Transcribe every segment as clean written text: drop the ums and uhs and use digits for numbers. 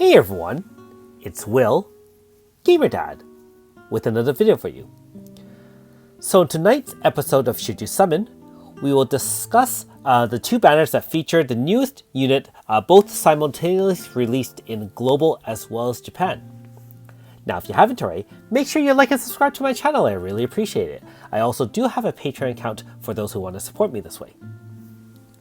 Hey everyone, it's Will, Gamer Dad, with another video for you. So in tonight's episode of Should You Summon, we will discuss the two banners that feature the newest unit, both simultaneously released in global as well as Japan. Now if you haven't already, make sure you like and subscribe to my channel, I really appreciate it. I also do have a Patreon account for those who want to support me this way.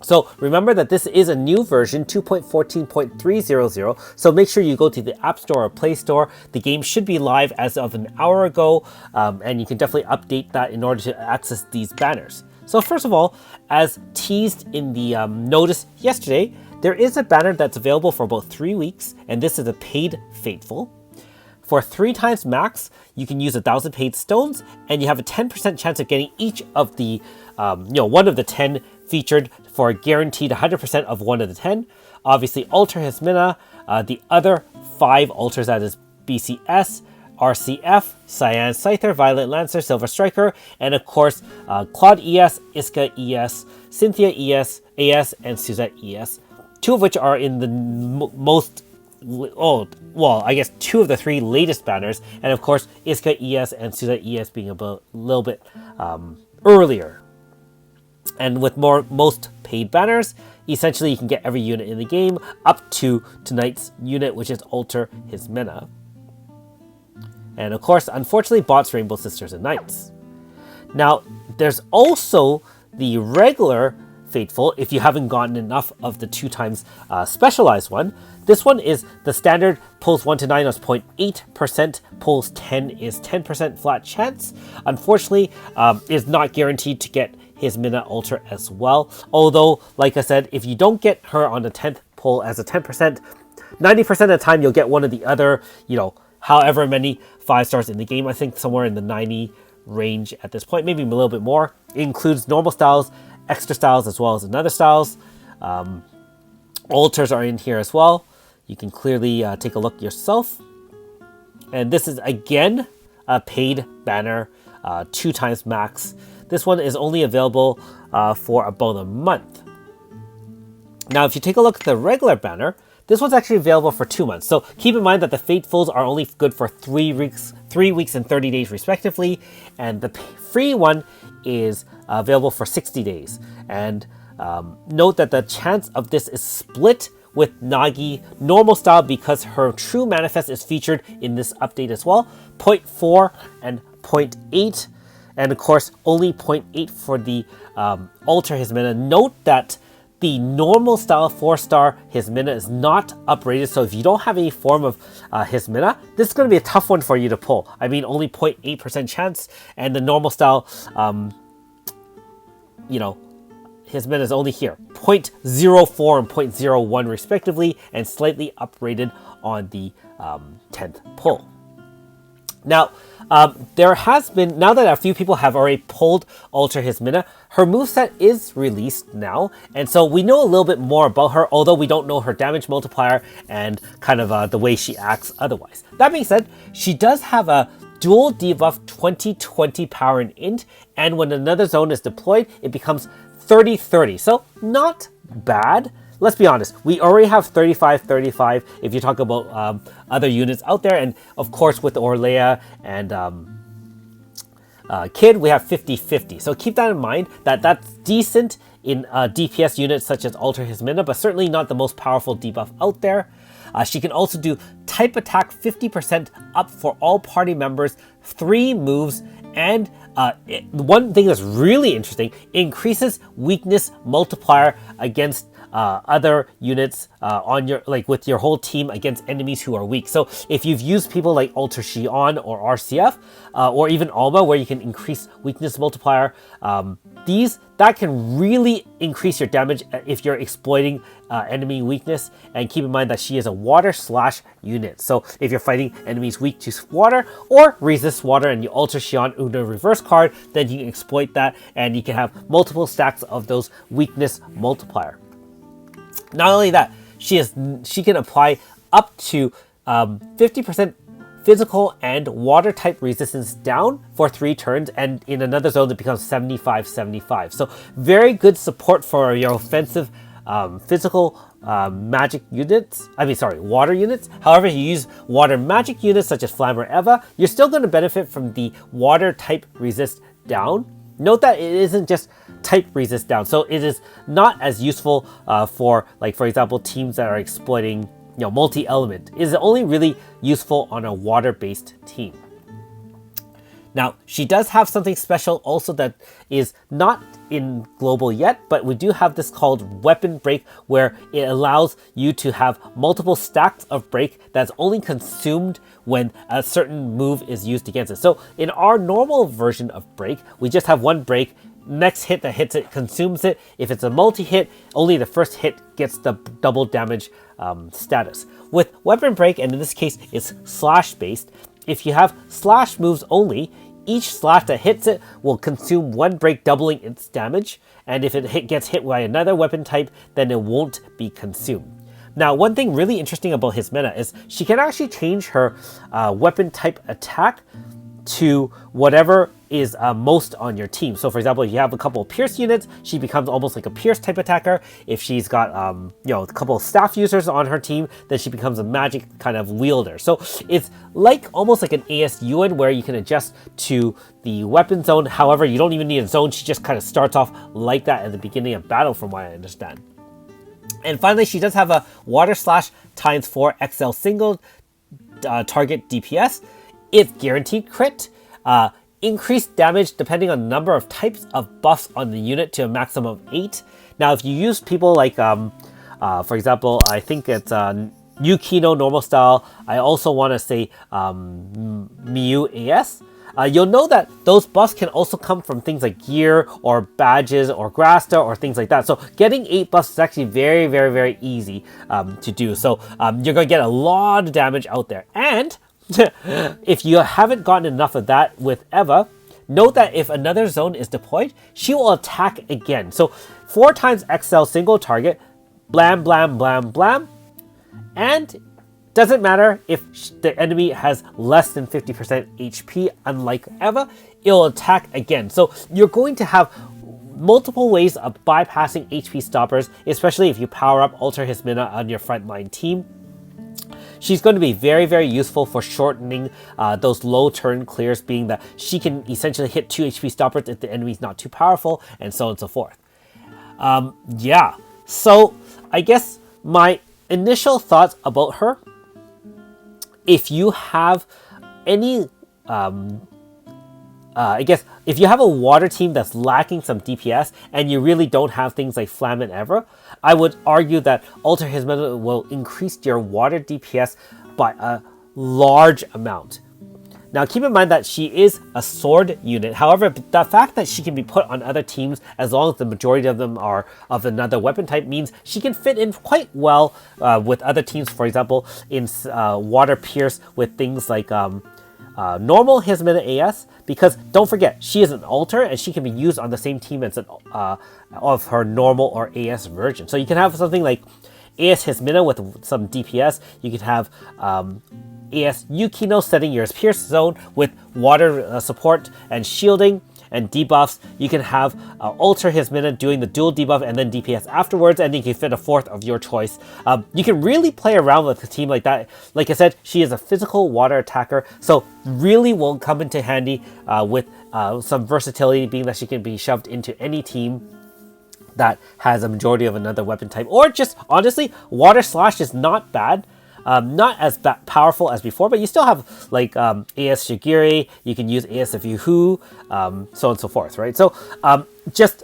So remember that this is a new version 2.14.300, so make sure you go to the App Store or Play Store. The game should be live as of an hour ago, and you can definitely update that in order to access these banners. So first of all, as teased in the notice yesterday, there is a banner that's available for about 3 weeks, and this is a paid Fateful. For 3 times max, you can use 1,000 paid stones, and you have a 10% chance of getting each of the, one of the 10 featured for a guaranteed 100% of one of the 10. Obviously, Alter Hismena, the other 5 altars, that is BCS, RCF, Cyan Scyther, Violet Lancer, Silver Striker, and of course, Claude ES, Iska ES, Cynthia ES, AS, and Suzette ES. 2 of which are in the most, I guess 2 of the 3 latest banners, and of course, Iska ES and Suzette ES being a little bit earlier. And with most paid banners, essentially you can get every unit in the game up to tonight's unit, which is Alter Hismena. And of course, unfortunately, bots, Rainbow Sisters, and Knights. Now, there's also the regular Fateful, if you haven't gotten enough of the 2 times specialized one. This one is the standard, pulls 1 to 9 is 0.8%, pulls 10 is 10% flat chance. Unfortunately, is not guaranteed to get Hismena Alter as well. Although, like I said, if you don't get her on the 10th pull as a 10%, 90% of the time you'll get one of the other, however many 5 stars in the game. I think somewhere in the 90 range at this point, maybe a little bit more. It includes normal styles, extra styles, as well as another styles. Altars are in here as well. You can clearly take a look yourself. And this is again a paid banner, 2 times max. This one is only available for about a month. Now, if you take a look at the regular banner, this one's actually available for 2 months. So keep in mind that the Fatefuls are only good for 3 weeks and 30 days respectively. And the free one is available for 60 days. And note that the chance of this is split with Nagi normal style because her true manifest is featured in this update as well. 0.4 and 0.8. And of course, only 0.8 for the Alter Hismena. Note that the normal style 4-star Hismena is not uprated. So if you don't have any form of Hismena, this is going to be a tough one for you to pull. I mean, only 0.8% chance. And the normal style, Hismena is only here. 0.04 and 0.01 respectively, and slightly uprated on the 10th pull. Now, there has been, now that a few people have already pulled Alter Hismena, her moveset is released now, and so we know a little bit more about her, although we don't know her damage multiplier and kind of the way she acts otherwise. That being said, she does have a dual debuff 20/20 power and int, and when another zone is deployed, it becomes 30/30, so not bad. Let's be honest, we already have 35/35 if you talk about other units out there. And of course, with Orlea and Kid, we have 50/50. So keep that in mind, that that's decent in DPS units such as Alter Hismena, but certainly not the most powerful debuff out there. She can also do type attack 50% up for all party members, 3 moves, and one thing that's really interesting, increases weakness multiplier against other units on your with your whole team against enemies who are weak. So if you've used people like Alter Xion or RCF or even Alma, where you can increase weakness multiplier, that can really increase your damage if you're exploiting enemy weakness. And keep in mind that she is a water / unit. So if you're fighting enemies weak to water or resist water and you Alter Xion in a reverse card, then you can exploit that and you can have multiple stacks of those weakness multiplier. Not only that, she can apply up to 50% physical and water type resistance down for 3 turns, and in another zone it becomes 75/75. So very good support for your offensive physical magic units. Water units. However, if you use water magic units such as Flammer Eva, you're still going to benefit from the water type resist down. Note that it isn't just type resist down, so it is not as useful for, like, for example, teams that are exploiting, multi-element. It is only really useful on a water-based team. Now, she does have something special also that is not in global yet, but we do have this called Weapon Break, where it allows you to have multiple stacks of break that's only consumed when a certain move is used against it. So in our normal version of break, we just have one break. Next hit that hits it consumes it. If it's a multi-hit, only the first hit gets the double damage status. With Weapon Break, and in this case it's slash based, if you have slash moves only, each slash that hits it will consume one break, doubling its damage. And if it gets hit by another weapon type, then it won't be consumed. Now, one thing really interesting about Hismena is she can actually change her weapon type attack to whatever is most on your team. So for example, if you have a couple of Pierce units, she becomes almost like a Pierce type attacker. If she's got a couple of staff users on her team, then she becomes a magic kind of wielder. So it's like almost like an ASUN where you can adjust to the weapon zone. However, you don't even need a zone. She just kind of starts off like that at the beginning of battle, from what I understand. And finally, she does have a Water Slash ×4 XL single target DPS. It's guaranteed crit. Increased damage depending on the number of types of buffs on the unit to a maximum of 8. Now, if you use people like, for example, I think it's Yukino normal style. I also want to say Miu AS. You'll know that those buffs can also come from things like gear or badges or Grasta or things like that. So getting 8 buffs is actually very, very, very easy to do. So you're going to get a lot of damage out there. And if you haven't gotten enough of that with Eva, note that if another zone is deployed, she will attack again. So 4 times XL single target, blam, blam, blam, blam. And doesn't matter if the enemy has less than 50% HP, unlike Eva, it'll attack again. So you're going to have multiple ways of bypassing HP stoppers, especially if you power up Alter Hismena on your frontline team. She's going to be very, very useful for shortening those low turn clears, being that she can essentially hit 2 HP stoppers if the enemy's not too powerful, and so on and so forth. Yeah, so I guess my initial thoughts about her, if you have any, I guess, if you have a water team that's lacking some DPS and you really don't have things like Flam and Evra, I would argue that Alter Hismena will increase your water DPS by a large amount. Now, keep in mind that she is a sword unit. However, the fact that she can be put on other teams, as long as the majority of them are of another weapon type, means she can fit in quite well with other teams. For example, in Water Pierce with things like normal Hismena AS, because don't forget, she is an altar and she can be used on the same team as of her normal or AS version. So you can have something like AS Hismena with some DPS. You can have AS Yukino setting your Pierce zone with water support and shielding and debuffs. You can have Alter Hismena doing the dual debuff and then DPS afterwards, and you can fit a 4th of your choice. You can really play around with a team like that. Like I said, she is a physical water attacker, so really will come into handy with some versatility, being that she can be shoved into any team that has a majority of another weapon type. Or just, honestly, Water Slash is not bad. Not as powerful as before, but you still have like AS Shigiri, you can use AS of Yuhu, so on and so forth, right? So just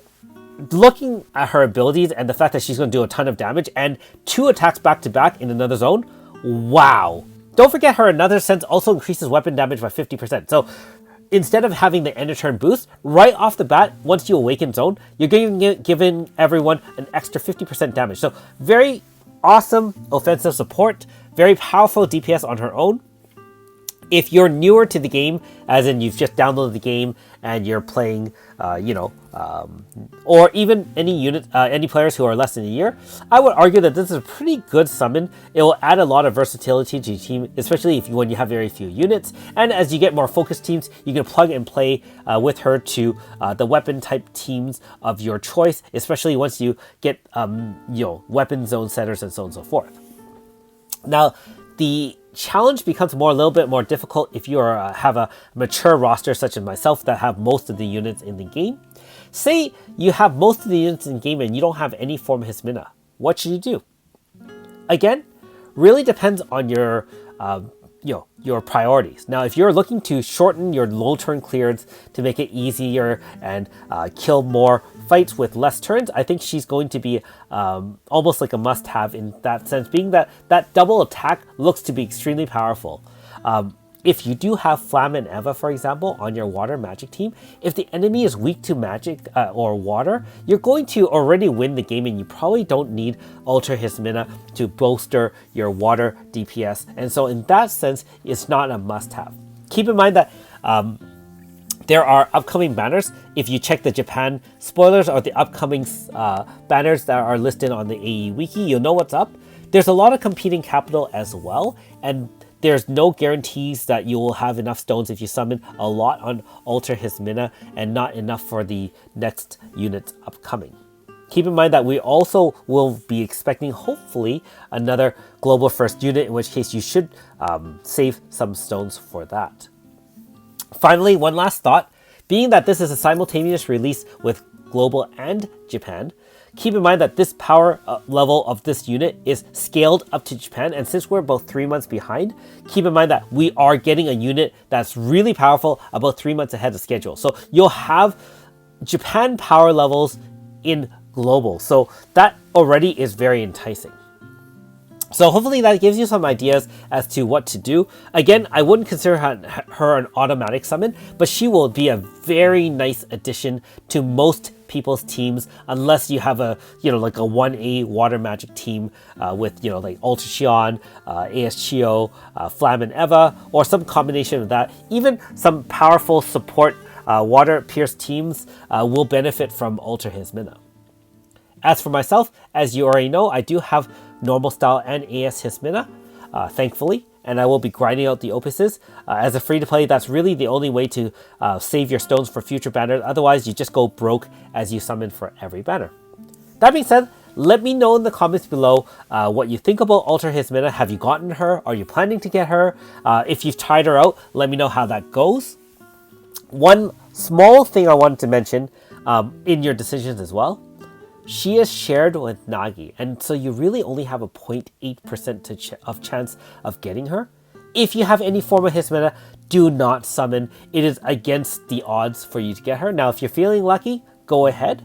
looking at her abilities and the fact that she's going to do a ton of damage and 2 attacks back to back in another zone, wow. Don't forget her Another Sense also increases weapon damage by 50%. So instead of having the end of turn boost, right off the bat, once you awaken zone, you're giving everyone an extra 50% damage. So very awesome offensive support, very powerful DPS on her own. If you're newer to the game, as in you've just downloaded the game and you're playing, or even any players who are less than a year, I would argue that this is a pretty good summon. It will add a lot of versatility to your team, especially when you have very few units. And as you get more focused teams, you can plug and play with her to the weapon type teams of your choice, especially once you get weapon zone setters and so on and so forth. Now, the challenge becomes a little bit more difficult if you have a mature roster such as myself that have most of the units in the game. Say you have most of the units in the game and you don't have any form of Hismena. What should you do? Again, really depends on your priorities. Now, if you're looking to shorten your low turn clearance to make it easier and kill more fights with less turns, I think she's going to be almost like a must-have in that sense, being that double attack looks to be extremely powerful. If you do have Flam and Eva, for example, on your water magic team, if the enemy is weak to magic or water, you're going to already win the game, and you probably don't need Ultra Hismena to bolster your water DPS. And so in that sense, it's not a must-have. Keep in mind that there are upcoming banners. If you check the Japan spoilers or the upcoming banners that are listed on the AE Wiki, you'll know what's up. There's a lot of competing capital as well, and there's no guarantees that you will have enough stones if you summon a lot on Ultra Hismena and not enough for the next units upcoming. Keep in mind that we also will be expecting, hopefully, another global first unit, in which case you should save some stones for that. Finally, one last thought. Being that this is a simultaneous release with global and Japan, keep in mind that this power level of this unit is scaled up to Japan, and since we're about 3 months behind, keep in mind that we are getting a unit that's really powerful about 3 months ahead of schedule. So you'll have Japan power levels in global, so that already is very enticing. So hopefully that gives you some ideas as to what to do. Again, I wouldn't consider her an automatic summon, but she will be a very nice addition to most people's teams, unless you have a like a 1A water magic team with like Ultra Xion, AS Chio, Flam and Eva, or some combination of that. Even some powerful support water pierce teams will benefit from Ultra Hismena. As for myself, as you already know, I do have normal style and AS Hismena, thankfully, and I will be grinding out the opuses. As a free-to-play, that's really the only way to save your stones for future banners. Otherwise, you just go broke as you summon for every banner. That being said, let me know in the comments below what you think about Ultra Hismena. Have you gotten her? Are you planning to get her? If you've tried her out, let me know how that goes. One small thing I wanted to mention in your decisions as well. She is shared with Nagi, and so you really only have a 0.8% of chance of getting her. If you have any form of Hismena, do not summon. It is against the odds for you to get her. Now, if you're feeling lucky, go ahead.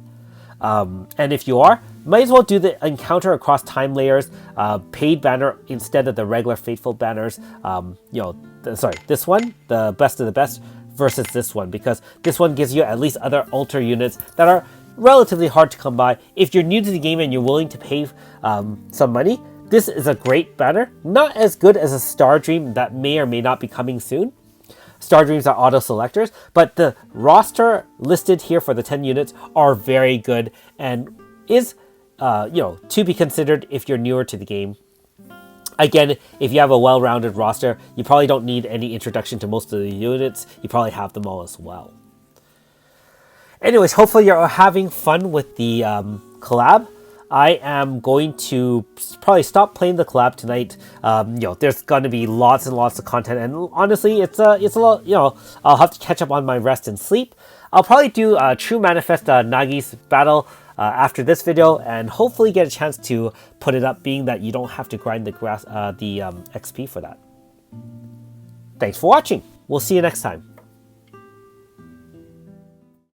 And if you are, might as well do the encounter across time layers, paid banner instead of the regular Fateful banners. This one, the best of the best, versus this one, because this one gives you at least other Ultra units that are relatively hard to come by. If you're new to the game and you're willing to pay some money, this is a great banner. Not as good as a Star Dream that may or may not be coming soon. Star Dreams are auto selectors, but the roster listed here for the 10 units are very good and is to be considered if you're newer to the game. Again, if you have a well-rounded roster, you probably don't need any introduction to most of the units. You probably have them all as well. Anyways, hopefully you're having fun with the collab. I am going to probably stop playing the collab tonight. There's going to be lots and lots of content, and honestly, it's a lot. I'll have to catch up on my rest and sleep. I'll probably do True Manifest Nagi's battle after this video, and hopefully get a chance to put it up, being that you don't have to grind the XP for that. Thanks for watching. We'll see you next time.